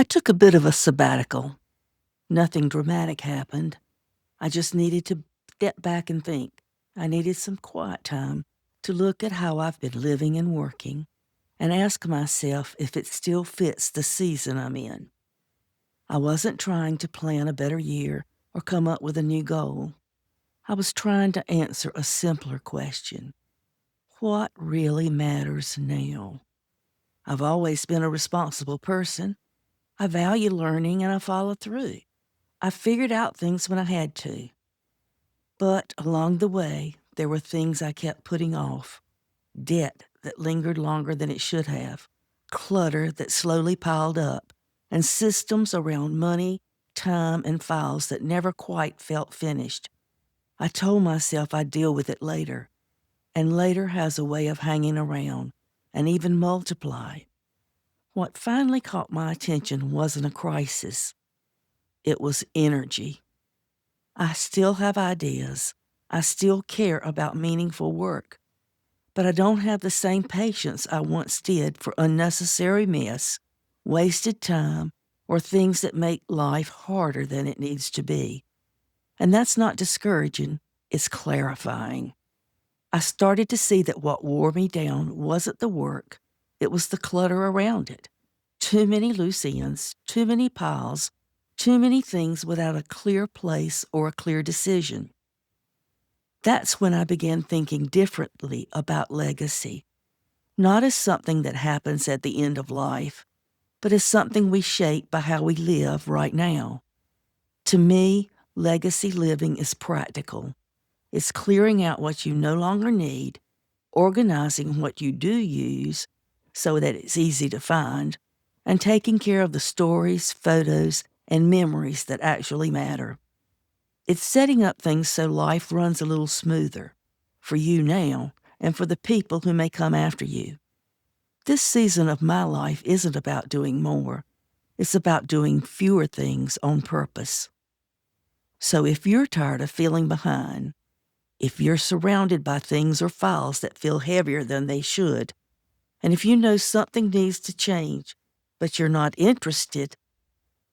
took a bit of a sabbatical. Nothing dramatic happened. I just needed to step back and think. I needed some quiet time to look at how I've been living and working and ask myself if it still fits the season I'm in. I wasn't trying to plan a better year or come up with a new goal. I was trying to answer a simpler question. What really matters now? I've always been a responsible person. I value learning and I follow through. I figured out things when I had to. But along the way, there were things I kept putting off. Debt that lingered longer than it should have. Clutter that slowly piled up. And systems around money, time, and files that never quite felt finished. I told myself I'd deal with it later. And later has a way of hanging around and even multiply. What finally caught my attention wasn't a crisis. It was energy. I still have ideas. I still care about meaningful work. But I don't have the same patience I once did for unnecessary mess, wasted time, or things that make life harder than it needs to be. And that's not discouraging, it's clarifying. I started to see that what wore me down wasn't the work, it was the clutter around it. Too many loose ends, too many piles, too many things without a clear place or a clear decision. That's when I began thinking differently about legacy, not as something that happens at the end of life, but as something we shape by how we live right now. To me, legacy living is practical. It's clearing out what you no longer need, organizing what you do use so that it's easy to find, and taking care of the stories, photos, and memories that actually matter. It's setting up things so life runs a little smoother, for you now and for the people who may come after you. This season of my life isn't about doing more. It's about doing fewer things on purpose. So if you're tired of feeling behind, if you're surrounded by things or files that feel heavier than they should, and if you know something needs to change, but you're not interested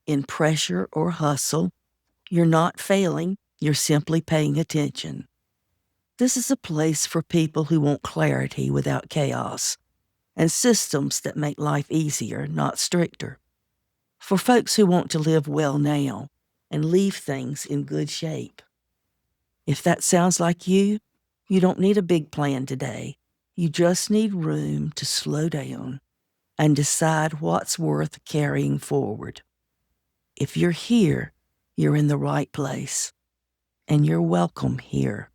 in pressure or hustle, you're not failing, you're simply paying attention. This is a place for people who want clarity without chaos, and systems that make life easier, not stricter. For folks who want to live well now and leave things in good shape. If that sounds like you don't need a big plan today. You just need room to slow down and decide what's worth carrying forward. If you're here, you're in the right place, and you're welcome here.